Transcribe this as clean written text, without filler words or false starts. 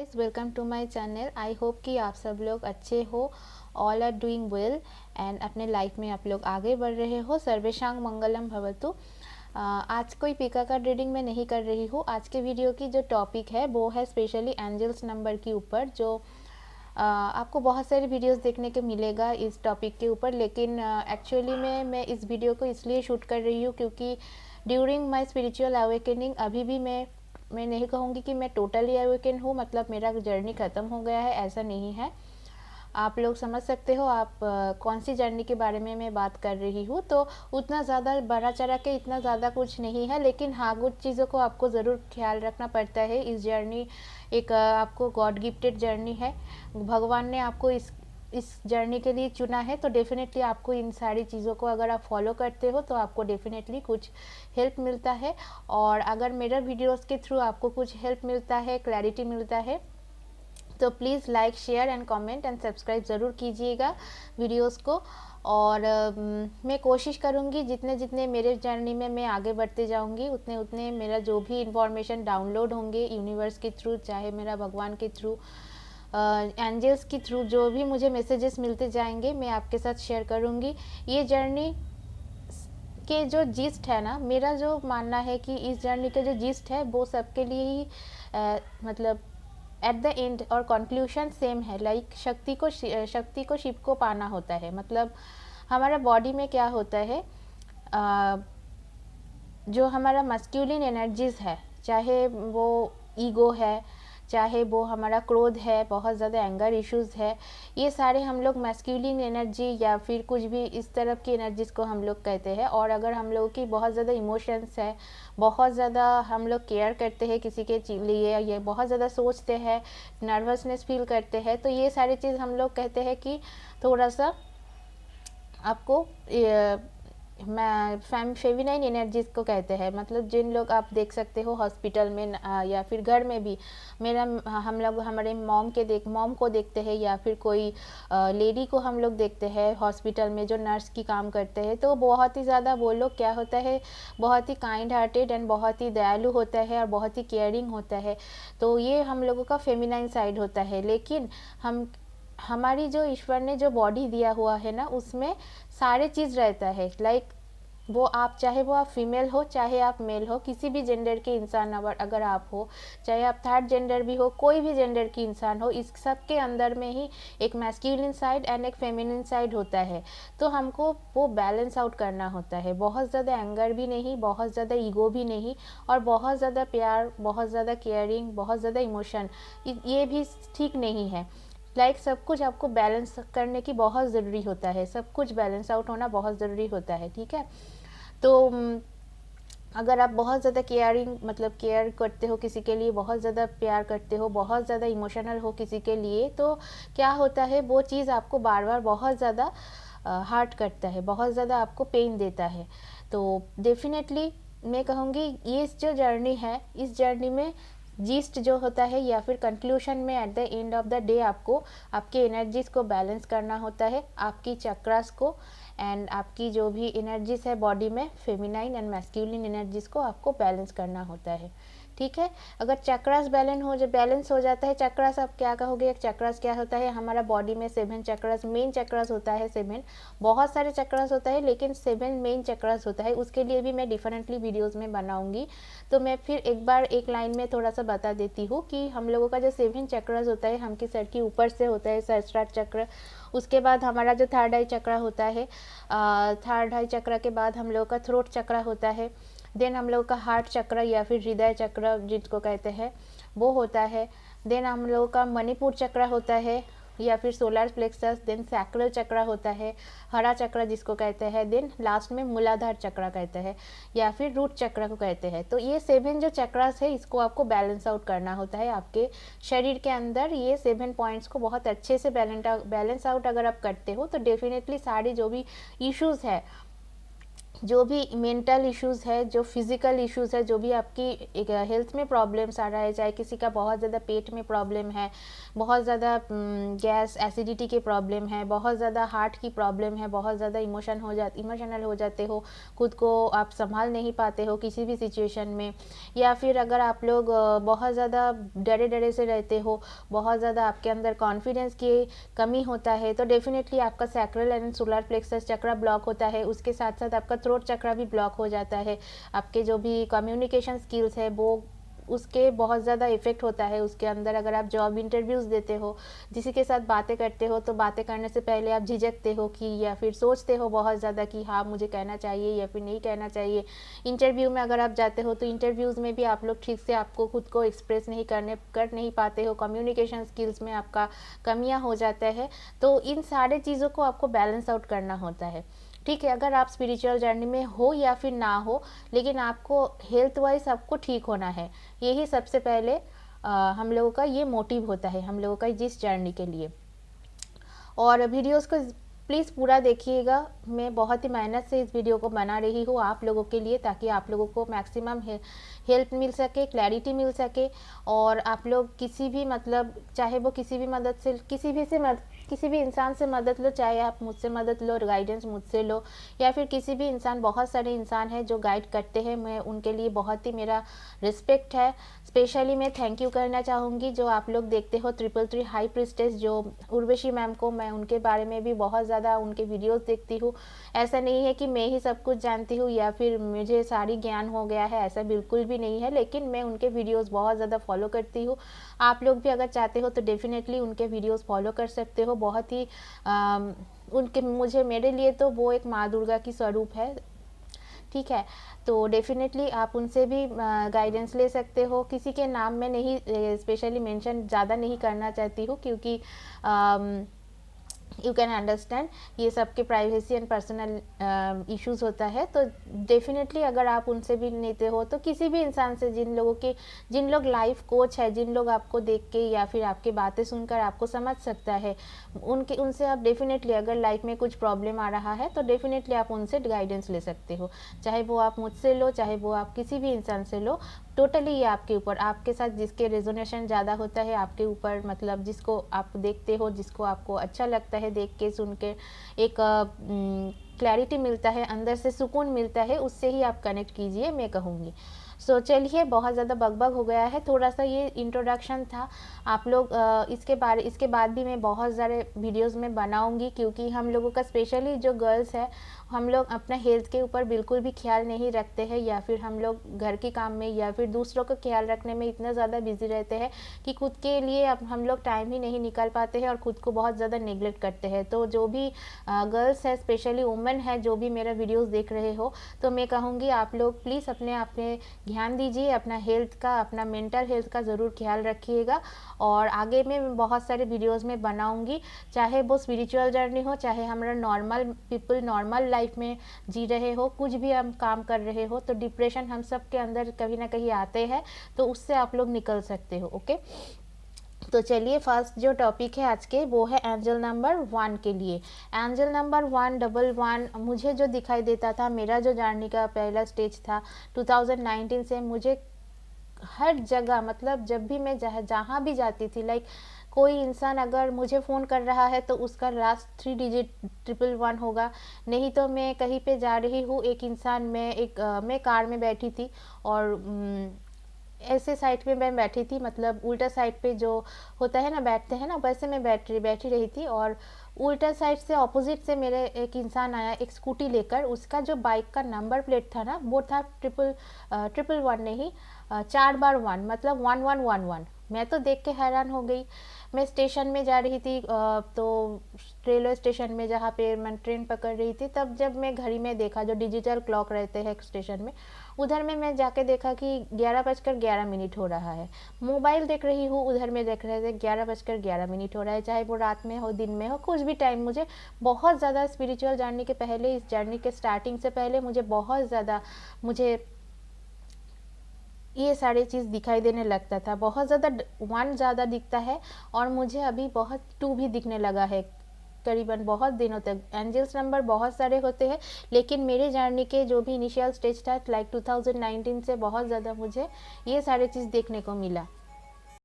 Guys, welcome to my channel. I hope कि आप सब लोग अच्छे हो, all are doing well and अपने लाइफ में आप लोग आगे बढ़ रहे हो। सर्वेशांग मंगलम भवतु। आज कोई पिका का रीडिंग मैं नहीं कर रही हूँ। आज के वीडियो की जो टॉपिक है वो है स्पेशली एंजल्स नंबर के ऊपर, जो आपको बहुत सारे वीडियोस देखने को मिलेगा इस टॉपिक के ऊपर, लेकिन एक्चुअली में मैं इस वीडियो को इसलिए शूट कर रही हूँ क्योंकि ड्यूरिंग माय स्पिरिचुअल अवेकनिंग अभी भी मैं नहीं कहूँगी कि मैं टोटली अवेकन हूँ, मतलब मेरा जर्नी ख़त्म हो गया है, ऐसा नहीं है। आप लोग समझ सकते हो आप कौन सी जर्नी के बारे में मैं बात कर रही हूँ। तो उतना ज़्यादा बढ़ा चढ़ा के इतना ज़्यादा कुछ नहीं है, लेकिन हाँ कुछ चीज़ों को आपको ज़रूर ख्याल रखना पड़ता है। इस जर्नी एक आपको गॉड गिफ्टेड जर्नी है। भगवान ने आपको इस जर्नी के लिए चुना है, तो डेफिनेटली आपको इन सारी चीज़ों को अगर आप फॉलो करते हो तो आपको डेफिनेटली कुछ हेल्प मिलता है। और अगर मेरा वीडियोस के थ्रू आपको कुछ हेल्प मिलता है, क्लैरिटी मिलता है, तो please like, share and comment and subscribe ज़रूर कीजिएगा वीडियोस को। और मैं कोशिश करूँगी जितने जितने मेरे जर्नी में मैं आगे बढ़ते जाऊँगी उतने उतने मेरा जो भी इंफॉर्मेशन डाउनलोड होंगे यूनिवर्स के थ्रू, चाहे मेरा भगवान के थ्रू, एंजल्स के थ्रू, जो भी मुझे मैसेजेस मिलते जाएंगे मैं आपके साथ शेयर करूँगी। ये जर्नी के जो जिस्ट है ना, मेरा जो मानना है कि इस जर्नी का जो जिस्ट है वो सबके लिए ही मतलब एट द एंड और कंक्लूशन सेम है। लाइक शक्ति को शिव को पाना होता है। मतलब हमारा बॉडी में क्या होता है, जो हमारा मस्क्यूलिन एनर्जीज है, चाहे वो ईगो है, चाहे वो हमारा क्रोध है, बहुत ज़्यादा एंगर इश्यूज़ है, ये सारे हम लोग मस्क्यूलिन एनर्जी या फिर कुछ भी इस तरफ की एनर्जीज़ को हम लोग कहते हैं। और अगर हम लोगों की बहुत ज़्यादा इमोशंस है, बहुत ज़्यादा हम लोग केयर करते हैं किसी के लिए, ये बहुत ज़्यादा सोचते हैं, नर्वसनेस फील करते हैं, तो ये सारी चीज़ हम लोग कहते हैं कि थोड़ा सा आपको फेमिनाइन एनर्जीज को कहते हैं। मतलब जिन लोग आप देख सकते हो हॉस्पिटल में या फिर घर में भी, हम लोग हमारे मॉम को देखते हैं, या फिर कोई लेडी को हम लोग देखते हैं हॉस्पिटल में जो नर्स की काम करते हैं, तो बहुत ही ज़्यादा वो लोग क्या होता है, बहुत ही काइंड हार्टेड एंड बहुत ही दयालु होता है और बहुत ही केयरिंग होता है। तो ये हम लोगों का फेमिनाइन साइड होता है। लेकिन हमारी जो ईश्वर ने जो बॉडी दिया हुआ है ना, उसमें सारे चीज़ रहता है। लाइक वो आप चाहे वो आप फीमेल हो, चाहे आप मेल हो, किसी भी जेंडर के इंसान अगर आप हो, चाहे आप थर्ड जेंडर भी हो, कोई भी जेंडर की इंसान हो, इस सब के अंदर में ही एक मैस्कुलिन साइड एंड एक फेमिनिन साइड होता है। तो हमको वो बैलेंस आउट करना होता है। बहुत ज़्यादा एंगर भी नहीं, बहुत ज़्यादा ईगो भी नहीं, और बहुत ज़्यादा प्यार, बहुत ज़्यादा केयरिंग, बहुत ज़्यादा इमोशन, ये भी ठीक नहीं है। सब कुछ आपको बैलेंस करने की बहुत ज़रूरी होता है, सब कुछ बैलेंस आउट होना बहुत ज़रूरी होता है, ठीक है। तो अगर आप बहुत ज़्यादा केयर करते हो किसी के लिए, बहुत ज़्यादा प्यार करते हो, बहुत ज़्यादा इमोशनल हो किसी के लिए, तो क्या होता है, वो चीज़ आपको बार बार बहुत ज़्यादा हर्ट करता है, बहुत ज़्यादा आपको पेन देता है। तो डेफिनेटली मैं कहूँगी ये जो जर्नी है, इस जर्नी में जीस्ट जो होता है, या फिर कंक्लूशन में at the end of the day आपको आपके एनर्जीज़ को बैलेंस करना होता है, आपकी चक्रास को एंड आपकी जो भी एनर्जीज है बॉडी में, फेमिनाइन एंड मैस्कुलिन एनर्जीज को आपको बैलेंस करना होता है, ठीक है। अगर चक्रास बैलेंस हो जाता है, चक्रास आप क्या कहोगे, चक्रास क्या होता है, हमारा बॉडी में 7 चक्रास, मेन चक्रास होता है 7, बहुत सारे चक्रास होता है लेकिन 7 मेन चक्रास होता है। उसके लिए भी मैं डिफरेंटली वीडियोस में बनाऊंगी, तो मैं फिर एक बार एक लाइन में थोड़ा सा बता देती हूँ कि हम लोगों का जो 7 चक्रास होता है, हमके सर के ऊपर से होता है सहस्त्रार चक्र। उसके बाद हमारा जो थर्ड आई चक्र होता है, थर्ड आई चक्र के बाद हम लोगों का थ्रोट चक्र होता है। देन हम लोगों का हार्ट चक्र या फिर हृदय चक्र जिसको कहते हैं वो होता है। देन हम लोगों का मणिपुर चक्र होता है या फिर सोलर प्लेक्सस। देन सैक्रल चक्र होता है, हरा चक्र जिसको कहते हैं। देन लास्ट में मूलाधार चक्र कहते हैं या फिर रूट चक्र को कहते हैं। तो ये 7 जो चक्रास है, इसको आपको बैलेंस आउट करना होता है आपके शरीर के अंदर। ये 7 पॉइंट्स को बहुत अच्छे से बैलेंस आउट अगर आप करते हो तो डेफिनेटली सारी जो भी इश्यूज़ है जो भी मेंटल इश्यूज़ है, जो फिज़िकल इश्यूज़ है, जो भी आपकी एक हेल्थ में प्रॉब्लम्स आ रहा है, चाहे किसी का बहुत ज़्यादा पेट में प्रॉब्लम है, बहुत ज़्यादा गैस एसिडिटी के प्रॉब्लम है, बहुत ज़्यादा हार्ट की प्रॉब्लम है, बहुत ज़्यादा इमोशनल हो जाते हो, खुद को आप संभाल नहीं पाते हो किसी भी सिचुएशन में, या फिर अगर आप लोग बहुत ज़्यादा डरे डरे से रहते हो, बहुत ज़्यादा आपके अंदर कॉन्फिडेंस की कमी होता है, तो डेफिनेटली आपका sacral and solar plexus chakra block होता है। उसके साथ साथ आपका थ्रोट चक्रा भी ब्लॉक हो जाता है। आपके जो भी कम्युनिकेशन स्किल्स है वो उसके बहुत ज़्यादा इफेक्ट होता है उसके अंदर। अगर आप जॉब इंटरव्यूज़ देते हो, किसी के साथ बातें करते हो, तो बातें करने से पहले आप झिझकते हो कि या फिर सोचते हो बहुत ज़्यादा कि हाँ मुझे कहना चाहिए या फिर नहीं कहना चाहिए। इंटरव्यू में अगर आप जाते हो तो इंटरव्यूज़ में भी आप लोग ठीक से आपको खुद को एक्सप्रेस कर नहीं पाते हो, कम्युनिकेशन स्किल्स में आपका कमियाँ हो जाता है। तो इन सारे चीज़ों को आपको बैलेंस आउट करना होता है। ठीक है, अगर आप स्पिरिचुअल जर्नी में हो या फिर ना हो, लेकिन आपको हेल्थ वाइज आपको ठीक होना है। यही सबसे पहले हम लोगों का ये मोटिव होता है, हम लोगों का जिस जर्नी के लिए। और वीडियोस को प्लीज़ पूरा देखिएगा। मैं बहुत ही मेहनत से इस वीडियो को बना रही हूँ आप लोगों के लिए, ताकि आप लोगों को मैक्सिमम हेल्प मिल सके, क्लैरिटी मिल सके। और आप लोग किसी भी मतलब चाहे वो किसी भी मदद से किसी भी इंसान से मदद लो, चाहे आप मुझसे मदद लो, गाइडेंस मुझसे लो, या फिर किसी भी इंसान, बहुत सारे इंसान हैं जो गाइड करते हैं, मैं उनके लिए बहुत ही मेरा रिस्पेक्ट है। स्पेशली मैं थैंक यू करना चाहूँगी जो आप लोग देखते हो 333 हाई प्रिस्टेस जो उर्वशी मैम को, मैं उनके बारे में भी बहुत ज़्यादा उनके वीडियोस देखती हूँ। ऐसा नहीं है कि मैं ही सब कुछ जानती हूँ या फिर मुझे सारी ज्ञान हो गया है, ऐसा बिल्कुल भी नहीं है, लेकिन मैं उनके वीडियोस बहुत ज़्यादा फॉलो करती हूँ। आप लोग भी अगर चाहते हो तो डेफिनेटली उनके वीडियोस फॉलो कर सकते हो। बहुत ही मेरे लिए तो वो एक माँ दुर्गा की स्वरूप है। ठीक है, तो डेफिनेटली आप उनसे भी गाइडेंस ले सकते हो। किसी के नाम में नहीं स्पेशली मेंशन ज़्यादा नहीं करना चाहती हूँ, क्योंकि यू कैन अंडरस्टैंड ये सबके प्राइवेसी एंड पर्सनल इश्यूज़ होता है। तो डेफिनेटली अगर आप उनसे भी लेते हो तो किसी भी इंसान से, जिन लोग लाइफ कोच है, जिन लोग आपको देख के या फिर आपकी बातें सुनकर आपको समझ सकता है, उनसे आप डेफिनेटली, अगर लाइफ में कुछ प्रॉब्लम आ रहा है तो डेफिनेटली आप उनसे गाइडेंस ले सकते हो। चाहे वो आप मुझसे लो, चाहे वो आप किसी भी इंसान से लो, टोटली ये आपके ऊपर, आपके साथ जिसके रेजोनेशन ज़्यादा होता है आपके ऊपर, मतलब जिसको आप देखते हो, जिसको आपको अच्छा लगता है देख के सुन के, एक क्लैरिटी मिलता है, अंदर से सुकून मिलता है, उससे ही आप कनेक्ट कीजिए, मैं कहूँगी। सो चलिए, बहुत ज़्यादा बकबक हो गया है, थोड़ा सा ये इंट्रोडक्शन था। आप लोग इसके बाद भी मैं बहुत सारे वीडियोस में बनाऊंगी, क्योंकि हम लोगों का स्पेशली जो गर्ल्स है, हम लोग अपना हेल्थ के ऊपर बिल्कुल भी ख्याल नहीं रखते हैं, या फिर हम लोग घर के काम में या फिर दूसरों का ख्याल रखने में इतना ज़्यादा बिजी रहते हैं कि खुद के लिए अब हम लोग टाइम ही नहीं निकाल पाते हैं और खुद को बहुत ज़्यादा नेग्लेक्ट करते हैं। तो जो भी गर्ल्स है, स्पेशली वुमेन है, जो भी मेरा वीडियोज़ देख रहे हो, तो मैं कहूँगी आप लोग प्लीज़ अपने आप में ध्यान दीजिए, अपना हेल्थ का, अपना मेंटल हेल्थ का ज़रूर ख्याल रखिएगा। और आगे मैं बहुत सारे वीडियोस में बनाऊंगी, चाहे वो स्पिरिचुअल जर्नी हो, चाहे हमारा नॉर्मल पीपल नॉर्मल लाइफ में जी रहे हो, कुछ भी हम काम कर रहे हो, तो डिप्रेशन हम सब के अंदर कहीं ना कहीं आते हैं, तो उससे आप लोग निकल सकते हो। ओके, तो चलिए, फर्स्ट जो टॉपिक है आज के वो है एंजल नंबर 1 के लिए। एंजल नंबर 111 मुझे जो दिखाई देता था, मेरा जो जर्नी का पहला स्टेज था 2019 से, मुझे हर जगह, मतलब जब भी मैं जहाँ भी जाती थी, लाइक कोई इंसान अगर मुझे फ़ोन कर रहा है तो उसका लास्ट 3 डिजिट 111 होगा। नहीं तो मैं कहीं पे जा रही हूँ, एक इंसान, मैं कार में बैठी थी और ऐसे साइड पे मैं बैठी थी, मतलब उल्टा साइड पे जो होता है ना, बैठते हैं ना, वैसे मैं बैठी रही थी। और उल्टा साइड से, ऑपोजिट से मेरे एक इंसान आया एक स्कूटी लेकर। उसका जो बाइक का नंबर प्लेट था ना, वो था 111 नहीं, 4 बार 1, मतलब 1111। मैं तो देख के हैरान हो गई। मैं स्टेशन में जा रही थी, तो रेलवे स्टेशन में जहाँ पे मैं ट्रेन पकड़ रही थी, तब जब मैं घड़ी में देखा, जो डिजिटल क्लॉक रहते हैं स्टेशन में, उधर में मैं जाके देखा कि 11:11 हो रहा है। मोबाइल देख रही हूँ, उधर में देख रहे थे 11:11 हो रहा है। चाहे वो रात में हो, दिन में हो, कुछ भी टाइम, मुझे बहुत ज़्यादा स्पिरिचुअल जर्नी के पहले, इस जर्नी के स्टार्टिंग से पहले मुझे बहुत ज़्यादा ये सारी चीज़ दिखाई देने लगता था। बहुत ज़्यादा 1 ज़्यादा दिखता है, और मुझे अभी बहुत 2 भी दिखने लगा है करीबन बहुत दिनों तक एंजल्स नंबर बहुत सारे होते हैं, लेकिन मेरे जर्नी के जो भी इनिशियल स्टेज था लाइक 2019 से बहुत ज़्यादा मुझे ये सारे चीज़ देखने को मिला।